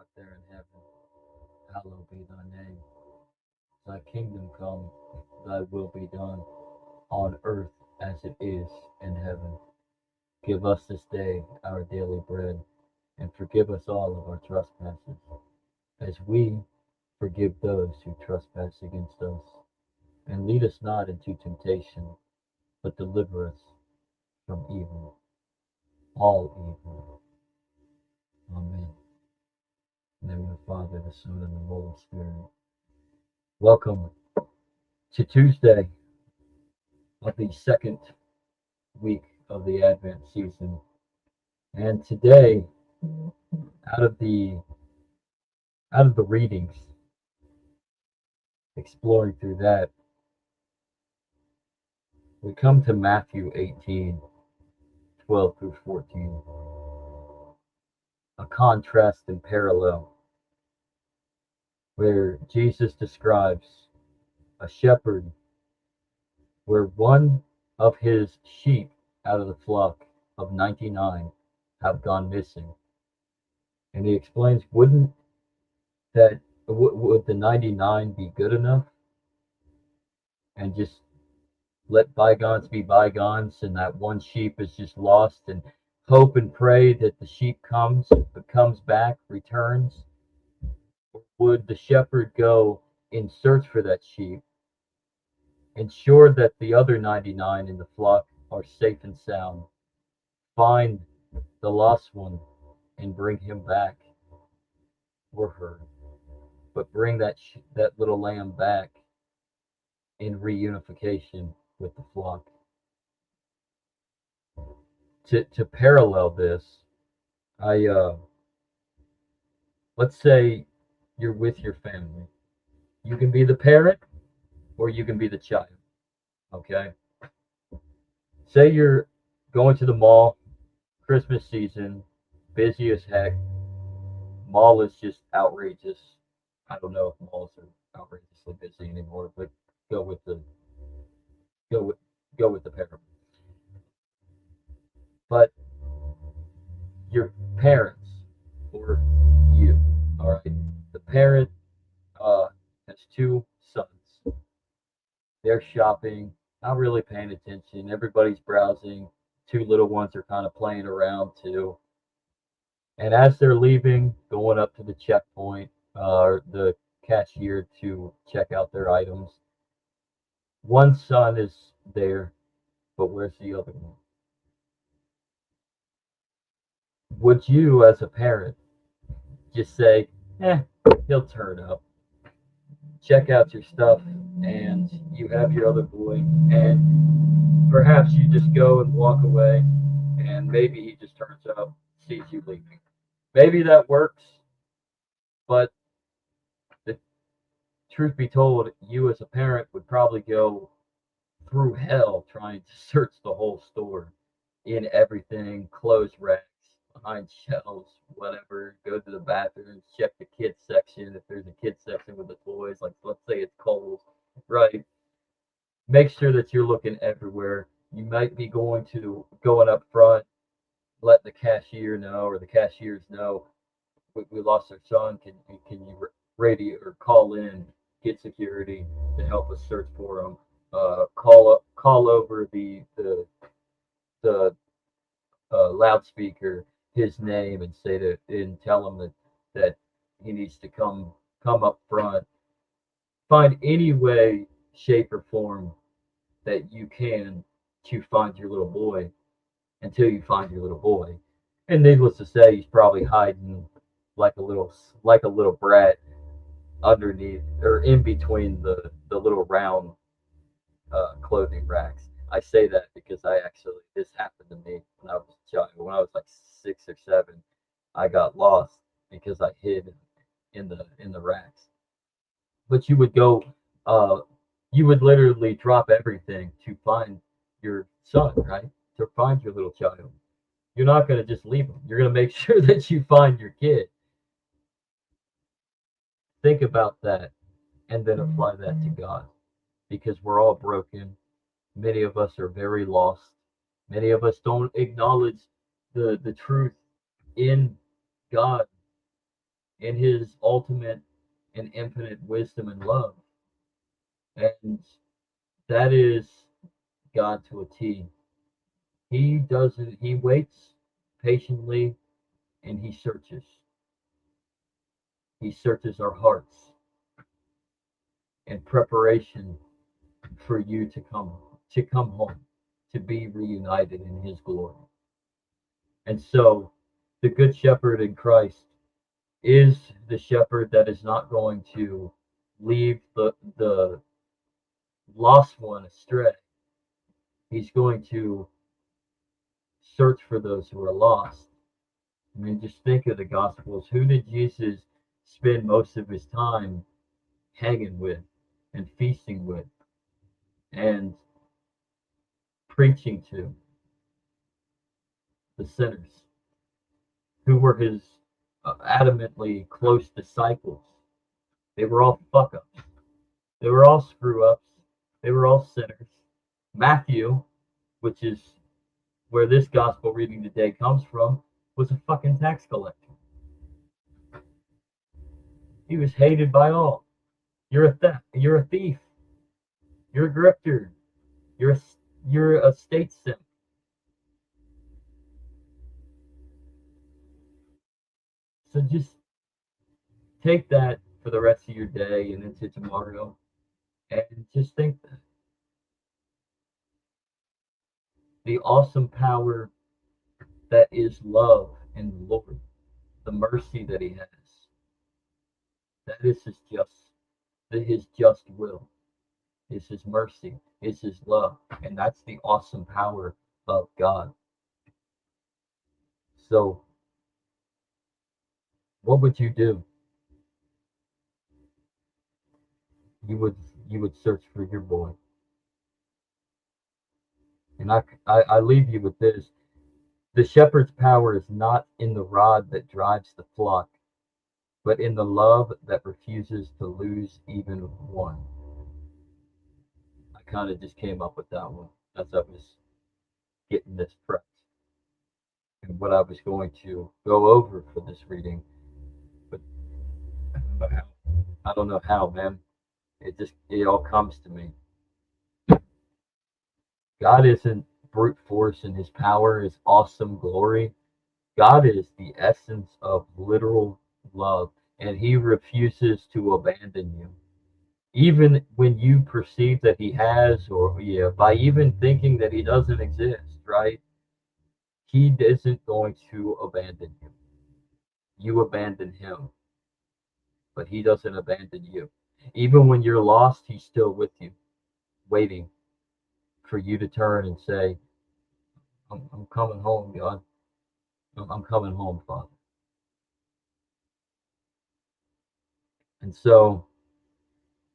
art there in heaven, hallowed be thy name. Thy kingdom come, thy will be done, on earth as it is in heaven. Give us this day our daily bread, and forgive us all of our trespasses, as we forgive those who trespass against us. And lead us not into temptation, but deliver us from evil, all evil. Amen. In the name of the Father, the Son, and the Holy Spirit. Welcome to Tuesday of the second week of the Advent season. And today, out of the readings, exploring through that, we come to Matthew 18:12 through 14, a contrast and parallel where Jesus describes a shepherd where one of his sheep out of the flock of 99 have gone missing. And he explains, that would the 99 be good enough and just let bygones be bygones, and that one sheep is just lost, and hope and pray that the sheep comes back, returns? Or would the shepherd go in search for that sheep, ensure that the other 99 in the flock are safe and sound, find the lost one, and bring him back, or her, but bring that little lamb back in reunification with the flock? To parallel this, I let's say you're with your family. You can be the parent or you can be the child. Okay. Say you're going to the mall, Christmas season, busy as heck. Mall is just outrageous. I don't know if malls are outrageously busy anymore, but go with the go with go with the parent. But your parents or you, all right. The parent uh, has two sons. They're shopping, not really paying attention. Everybody's browsing. Two little ones are kind of playing around too. And as they're leaving, going up to the checkpoint, the cashier to check out their items, one son is there, but where's the other one? Would you, as a parent, just say, he'll turn up, check out your stuff, and you have your other boy, and perhaps you just go and walk away, and maybe he just turns up, sees you leaving. Maybe that works, but the truth be told, you as a parent would probably go through hell trying to search the whole store, in everything, clothes racks, behind shelves, whatever. Go to the bathrooms, check the kids section if there's a kids section with the toys. Like, let's say it's Kohl's, right? Make sure that you're looking everywhere. You might be going up front, let the cashier know, or the cashiers know, we lost our son. Can you radio or call in, get security to help us search for him? Call over the loudspeaker his name and tell him that he needs to come up front. Find any way, shape, or form that you can to find your little boy until you find your little boy. And needless to say, he's probably hiding like a little brat underneath or in between the little round clothing racks. I say that because this happened to me when I was a child. When I was like 6 or 7, I got lost because I hid in the racks. But uh, you would literally drop everything to find your son, right? To find your little child. You're not going to just leave him. You're going to make sure that you find your kid. Think about that and then apply that to God, because we're all broken. Many of us are very lost. Many of us don't acknowledge the truth in God in his ultimate and infinite wisdom and love. And that is God to a T. He doesn't, he waits patiently and he searches. He searches our hearts in preparation for you to come home, to be reunited in his glory. And so the good shepherd in Christ is the shepherd that is not going to leave the lost one astray. He's going to search for those who are lost. I mean, just think of the Gospels. Who did Jesus spend most of his time hanging with and feasting with and preaching to? The sinners, who were his adamantly close disciples. They were all fuck ups. They were all screw ups. They were all sinners. Matthew, which is where this gospel reading today comes from, was a fucking tax collector. He was hated by all. You're a theft. You're a thief. You're a grifter. You're a, you're a state simp. So just take that for the rest of your day and into tomorrow, and just think that the awesome power that is love in the Lord, the mercy that He has. That is His just will, is His mercy, is His love, and that's the awesome power of God. So, what would you do? You would you would search for your boy, and I leave you with this: the shepherd's power is not in the rod that drives the flock, but in the love that refuses to lose even one. I kind of just came up with that one as I was getting this prepped and what I was going to go over for this reading. But I don't know how, man. It all comes to me. God isn't brute force in his power, his awesome glory. God is the essence of literal love, and he refuses to abandon you. Even when you perceive that he has, or yeah, by even thinking that he doesn't exist, right? He isn't going to abandon you. You abandon him, but he doesn't abandon you. Even when you're lost, he's still with you, waiting for you to turn and say, I'm coming home, God. I'm coming home, Father. And so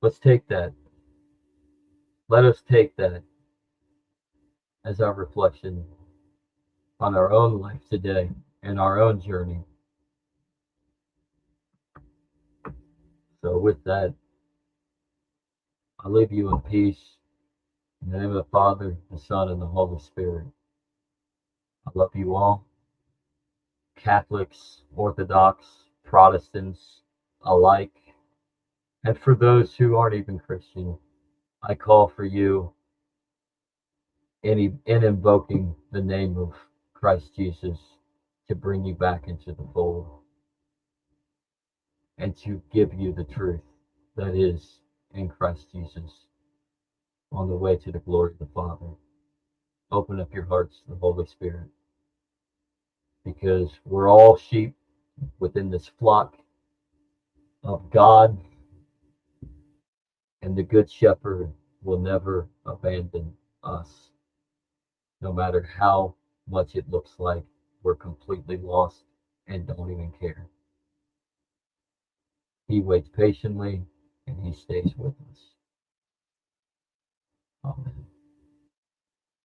let's take that. Let us take that as our reflection on our own life today and our own journey. So, with that, I leave you in peace. In the name of the Father, the Son, and the Holy Spirit. I love you all, Catholics, Orthodox, Protestants alike. And for those who aren't even Christian, I call for you in invoking the name of Christ Jesus to bring you back into the fold and to give you the truth that is in Christ Jesus on the way to the glory of the Father. Open up your hearts to the Holy Spirit, because we're all sheep within this flock of God, and the Good Shepherd will never abandon us, no matter how much it looks like we're completely lost and don't even care. He waits patiently and he stays with us. Amen.